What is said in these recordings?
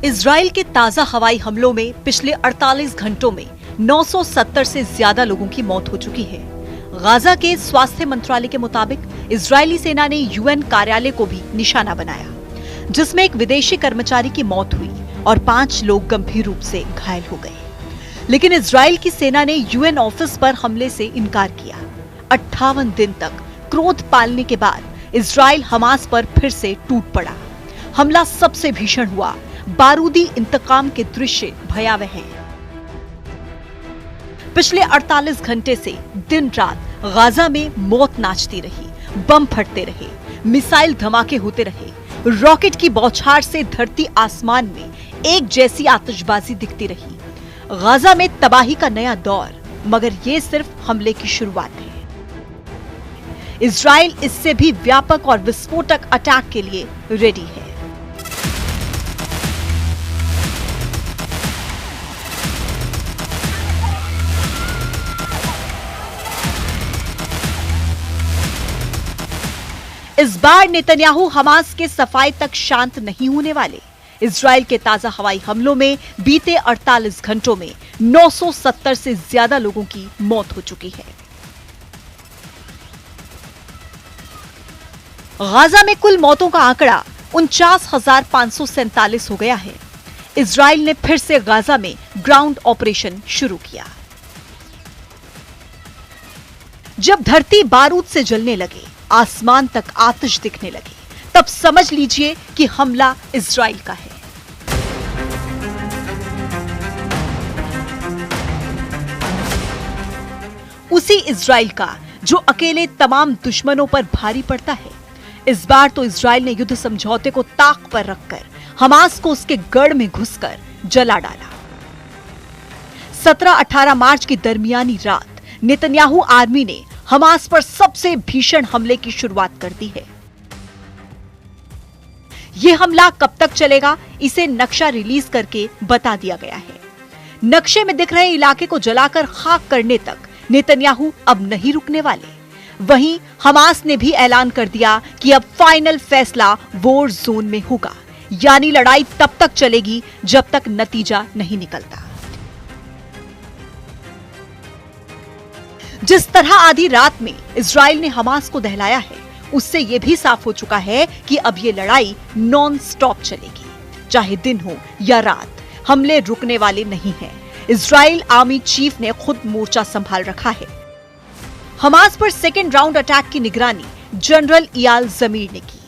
Israel के ताजा हवाई हमलों में पिछले 48 घंटों में 970 से ज्यादा लोगों की मौत हो चुकी है। गाजा के स्वास्थ्य मंत्रालय के मुताबिक इजरायली सेना ने यूएन कार्यालय को भी निशाना बनाया, जिसमें एक विदेशी कर्मचारी की मौत हुई और 5 लोग गंभीर रूप से घायल हो गए। लेकिन इजराइल की सेना ने यूएन ऑफिस पर हमले से इनकार किया। 58 दिन तक क्रोध पालने के बाद इजराइल हमास पर फिर से टूट पड़ा। हमला सबसे भीषण हुआ। बारूदी इंतकाम के दृश्य भयावह हैं। पिछले 48 घंटे से दिन रात गाजा में मौत नाचती रही, बम फटते रहे, मिसाइल धमाके होते रहे, रॉकेट की बौछार से धरती आसमान में एक जैसी आतिशबाजी दिखती रही। गाजा में तबाही का नया दौर, मगर ये सिर्फ हमले की शुरुआत है। इजराइल इससे भी व्यापक और विस्फोटक अटैक के लिए रेडी है। इस बार नेतन्याहू हमास के सफाई तक शांत नहीं होने वाले। इजराइल के ताजा हवाई हमलों में बीते 48 घंटों में 970 से ज्यादा लोगों की मौत हो चुकी है। गाजा में कुल मौतों का आंकड़ा 49,547 हो गया है। इजराइल ने फिर से गाजा में ग्राउंड ऑपरेशन शुरू किया। जब धरती बारूद से जलने लगे, आसमान तक आतिश दिखने लगी, तब समझ लीजिए कि हमला इजराइल का है। उसी इजराइल का जो अकेले तमाम दुश्मनों पर भारी पड़ता है। इस बार तो इजराइल ने युद्ध समझौते को ताक पर रखकर हमास को उसके गढ़ में घुसकर जला डाला। 17-18 मार्च की दरमियानी रात नेतन्याहू आर्मी ने हमास पर सबसे भीषण हमले की शुरुआत कर दी है। यह हमला कब तक चलेगा, इसे नक्शा रिलीज करके बता दिया गया है। नक्शे में दिख रहे इलाके को जलाकर खाक करने तक नेतन्याहू अब नहीं रुकने वाले। वहीं हमास ने भी ऐलान कर दिया कि अब फाइनल फैसला वॉर जोन में होगा, यानी लड़ाई तब तक चलेगी जब तक नतीजा नहीं निकलता। जिस तरह आधी रात में इजराइल ने हमास को दहलाया है, उससे यह भी साफ हो चुका है कि अब ये लड़ाई नॉन स्टॉप चलेगी। चाहे दिन हो या रात, हमले रुकने वाले नहीं हैं। इजराइल आर्मी चीफ ने खुद मोर्चा संभाल रखा है। हमास पर सेकेंड राउंड अटैक की निगरानी जनरल इयाल जमीर ने की।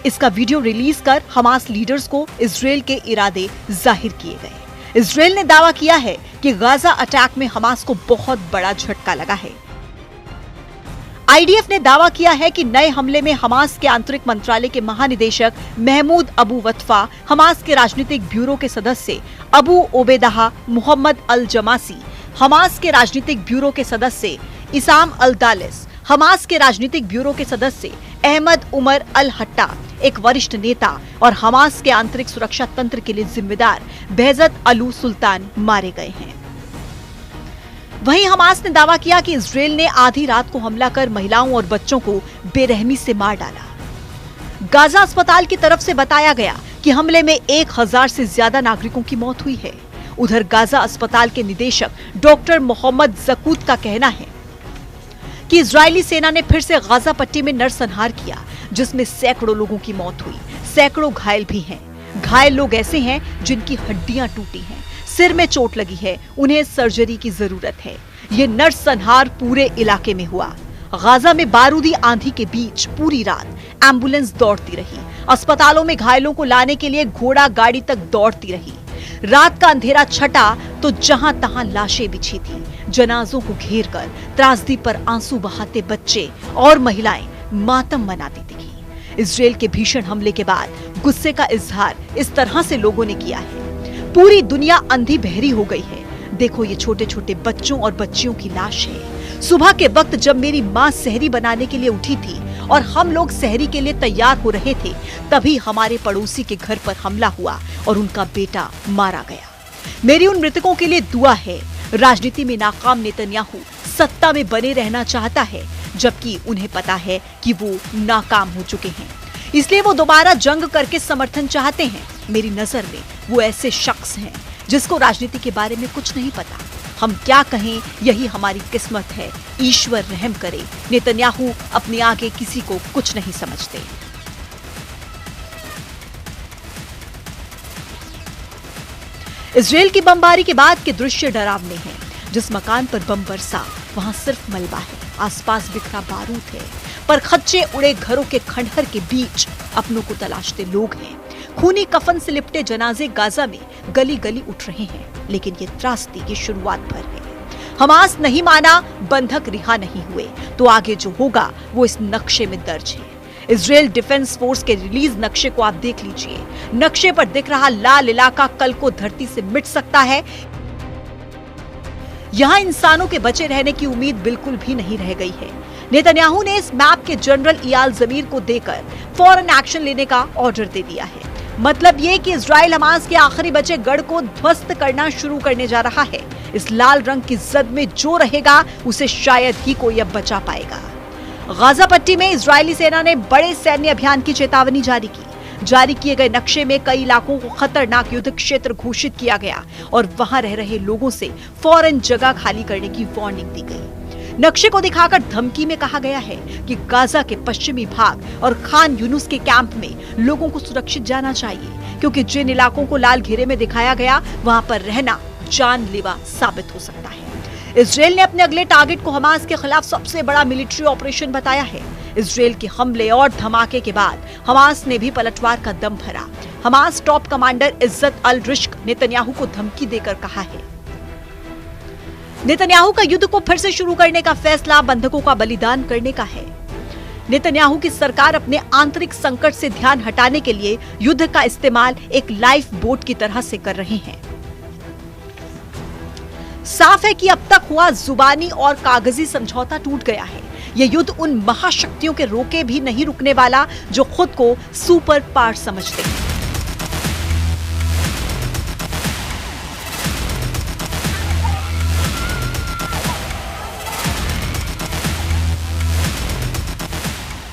इसका वीडियो रिलीज कर हमास लीडर्स को इजराइल के इरादे जाहिर किए गए। इजराइल ने दावा किया है कि गाजा अटैक में हमास को बहुत बड़ा झटका लगा है। आईडीएफ ने दावा किया है कि नए हमले में हमास के आंतरिक मंत्रालय के महानिदेशक महमूद अबू वतफा, हमास के राजनीतिक ब्यूरो के सदस्य अबू ओबेदाह मोहम्मद अल जमासी, हमास के राजनीतिक ब्यूरो के सदस्य इसाम अल दालिस, हमास के राजनीतिक ब्यूरो के सदस्य अहमद उमर अल हट्टा, एक वरिष्ठ नेता और हमास के आंतरिक सुरक्षा तंत्र के लिए जिम्मेदार बेहजत अलू सुल्तान मारे गए हैं। वहीं हमास ने दावा किया कि इजराइल ने आधी रात को हमला कर महिलाओं और बच्चों को बेरहमी से मार डाला। गाजा अस्पताल की तरफ से बताया गया कि हमले में 1000 से ज्यादा नागरिकों की मौत हुई है। उधर गाजा अस्पताल के निदेशक डॉक्टर मोहम्मद जकूत का कहना है कि इजरायली सेना ने फिर से गाजा पट्टी में नरसंहार किया, जिसमें सैकड़ों लोगों की मौत हुई, सैकड़ों घायल भी हैं। घायल लोग ऐसे हैं जिनकी हड्डियां टूटी हैं, सिर में चोट लगी है, उन्हें सर्जरी की जरूरत है। ये नरसंहार पूरे इलाके में हुआ। गाजा में बारूदी आंधी के बीच पूरी रात एम्बुलेंस दौड़ती रही। अस्पतालों में घायलों को लाने के लिए घोड़ा गाड़ी तक दौड़ती रही। रात का अंधेरा छटा तो जहां तहां लाशें बिछी थी। जनाजों को घेर कर त्रासदी पर आंसू बहाते बच्चे और महिलाएं मातम मनाती दिखी। इजराइल के भीषण हमले के बाद गुस्से का इजहार इस तरह से लोगों ने किया है। पूरी दुनिया अंधी बहरी हो गई है। देखो, ये छोटे छोटे बच्चों और बच्चियों की लाश है। सुबह के वक्त जब मेरी माँ सहरी बनाने के लिए उठी थी और हम लोग सहरी के लिए तैयार हो रहे थे, तभी हमारे पड़ोसी के घर पर हमला हुआ और उनका बेटा मारा गया। मेरी उन मृतकों के लिए दुआ है। राजनीति में नाकाम नेतन्याहू सत्ता में बने रहना चाहता है, जबकि उन्हें पता है कि वो नाकाम हो चुके हैं। इसलिए वो दोबारा जंग करके समर्थन चाहते हैं। मेरी नजर में वो ऐसे शख्स हैं जिसको राजनीति के बारे में कुछ नहीं पता। हम क्या कहें, यही हमारी किस्मत है। ईश्वर रहम करे, नेतन्याहू अपने आगे किसी को कुछ नहीं समझते। इजराइल की बमबारी के बाद के दृश्य डरावने हैं। जिस मकान पर बम बरसा वहां सिर्फ मलबा है, आसपास बिखरा बारूद है, पर खच्चे उड़े घरों के खंडहर के बीच अपनों को तलाशते लोग हैं। खूनी कफन से लिपटे जनाजे गाजा में गली गली उठ रहे हैं, लेकिन ये त्रासदी की शुरुआत भर है। हमास नहीं माना, बंधक रिहा नहीं हुए, तो आगे जो होगा वो इस नक्शे में दर्ज है। इजराइल डिफेंस फोर्स के रिलीज नक्शे को आप देख लीजिए। नक्शे पर दिख रहा लाल इलाका कल को धरती से मिट सकता है। यहां इंसानों के बचे रहने की उम्मीद बिल्कुल भी नहीं रह गई है। नेतन्याहू ने इस मैप के जनरल इयाल जमीर को देकर फौरन एक्शन लेने का ऑर्डर दे दिया है। मतलब ये कि इजराइल हमास के आखिरी बचे गढ़ को ध्वस्त करना शुरू करने जा रहा है। इस लाल रंग की जद में जो रहेगा उसे शायद ही कोई अब बचा पाएगा। गाजा पट्टी में इजरायली सेना ने बड़े सैन्य अभियान की चेतावनी जारी की। जारी किए गए नक्शे में कई इलाकों को खतरनाक युद्ध क्षेत्र घोषित किया गया और वहां रह रहे लोगों से फौरन जगह खाली करने की वार्निंग दी गई। नक्शे को दिखाकर धमकी में कहा गया है कि गाजा के पश्चिमी भाग और खान यूनुस के कैंप में लोगों को सुरक्षित जाना चाहिए, क्योंकि जिन इलाकों को लाल घेरे में दिखाया गया वहां पर रहना जानलेवा साबित हो सकता है। इजराइल ने अपने अगले टारगेट को हमास के खिलाफ सबसे बड़ा मिलिट्री ऑपरेशन बताया है। इजराइल के हमले और धमाके के बाद हमास ने भी पलटवार का दम भरा। हमास टॉप कमांडर इज्जत अल रिश्क नेतन्याहू को धमकी देकर कहा है, नेतन्याहू का युद्ध को फिर से शुरू करने का फैसला बंधकों का बलिदान करने का है। नेतन्याहू की सरकार अपने आंतरिक संकट से ध्यान हटाने के लिए युद्ध का इस्तेमाल एक लाइफ बोट की तरह से कर रहे हैं। साफ है कि अब तक हुआ जुबानी और कागजी समझौता टूट गया है। यह युद्ध उन महाशक्तियों के रोके भी नहीं रुकने वाला जो खुद को सुपर पावर समझते हैं।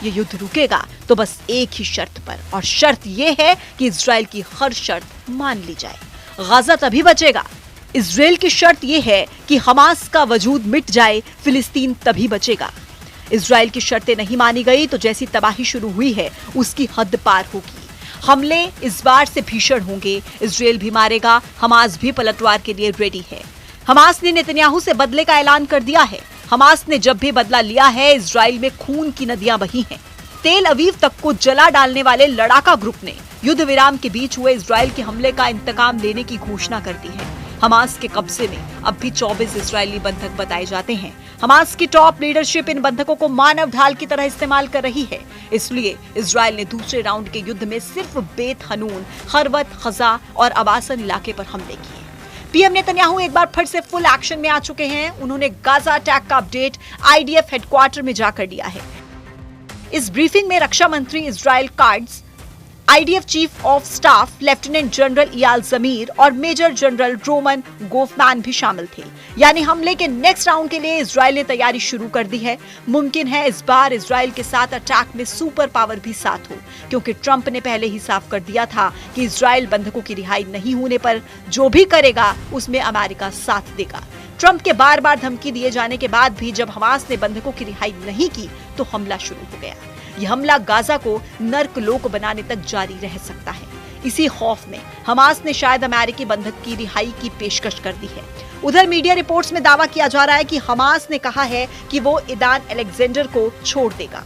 यह युद्ध रुकेगा तो बस एक ही शर्त पर, और शर्त यह है कि इजराइल की हर शर्त मान ली जाए। गाजा तभी बचेगा। इजराइल की शर्त यह है कि हमास का वजूद मिट जाए, फिलिस्तीन तभी बचेगा। इजराइल की शर्तें नहीं मानी गई तो जैसी तबाही शुरू हुई है उसकी हद पार होगी। हमले इस बार से भीषण होंगे। इजराइल भी मारेगा, हमास भी पलटवार के लिए रेडी है। हमास ने नेतन्याहू से बदले का ऐलान कर दिया है। हमास ने जब भी बदला लिया है, इजराइल में खून की नदियां बही हैं। तेल अवीव तक को जला डालने वाले लड़ाका ग्रुप ने युद्ध विराम के बीच हुए इजराइल के हमले का इंतकाम लेने की घोषणा कर दी है। हमास के कब्जे में अब भी 24 इजरायली बंधक बताए जाते हैं। हमास की टॉप लीडरशिप इन बंधकों को मानव ढाल की तरह इस्तेमाल कर रही है। इसलिए इजराइल ने दूसरे राउंड के युद्ध में सिर्फ बेत हनून, खरवत, खजा और अबासन इलाके पर हमले किए। पीएम नेतन्याहू एक बार फिर से फुल एक्शन में आ चुके हैं। उन्होंने गाजा अटैक का अपडेट आईडीएफ हेडक्वार्टर में जाकर दिया है। इस ब्रीफिंग में रक्षा मंत्री Israel Katz, IDF chief of staff lieutenant general Eyal Zamir और मेजर जनरल रोमन गोफमैन भी शामिल थे। यानी हमले के नेक्स्ट राउंड के लिए इजराइल ने तैयारी शुरू कर दी है। मुमकिन है इस बार इजराइल के साथ अटैक में सुपर पावर भी साथ हो, क्योंकि ट्रंप ने पहले ही साफ कर दिया था कि इजराइल बंधकों की रिहाई नहीं होने पर जो भी करेगा उसमें अमेरिका साथ देगा। ट्रंप के बार बार धमकी दिए जाने के बाद भी जब हमास ने बंधकों की रिहाई नहीं की तो हमला शुरू हो गया। यह हमला गाजा को नर्कलोक बनाने तक जारी रह सकता है। इसी खौफ में हमास ने शायद अमेरिकी बंधक की रिहाई की पेशकश कर दी है। उधर मीडिया रिपोर्ट्स में दावा किया जा रहा है कि हमास ने कहा है कि वो ईदान अलेक्जेंडर को छोड़ देगा।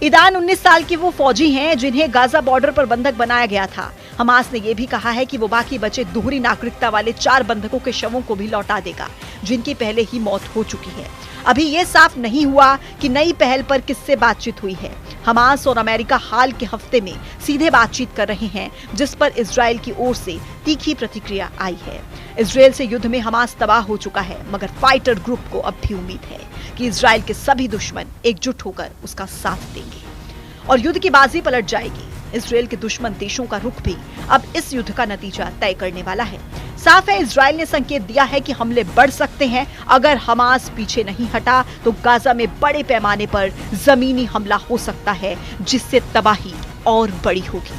ईदान 19 साल की वो फौजी हैं जिन्हें गाजा बॉर्डर पर बंधक बनाया गया था। हमास ने यह भी कहा है कि वो बाकी बचे दोहरी नागरिकता वाले 4 बंधकों के शवों को भी लौटा देगा, जिनकी पहले ही मौत हो चुकी है। अभी ये साफ नहीं हुआ कि नई पहल पर किससे बातचीत हुई है। हमास और अमेरिका हाल के हफ्ते में सीधे बातचीत कर रहे हैं, जिस पर इजराइल की ओर से तीखी प्रतिक्रिया आई है। इजराइल से युद्ध में हमास तबाह हो चुका है, मगर फाइटर ग्रुप को अब भी उम्मीद है कि इजराइल के सभी दुश्मन एकजुट होकर उसका साथ देंगे और युद्ध की बाजी पलट जाएगी। इजराइल के दुश्मन देशों का रुख भी अब इस युद्ध का नतीजा तय करने वाला है। साफ है, इजराइल ने संकेत दिया है कि हमले बढ़ सकते हैं। अगर हमास पीछे नहीं हटा तो गाजा में बड़े पैमाने पर जमीनी हमला हो सकता है, जिससे तबाही और बड़ी होगी।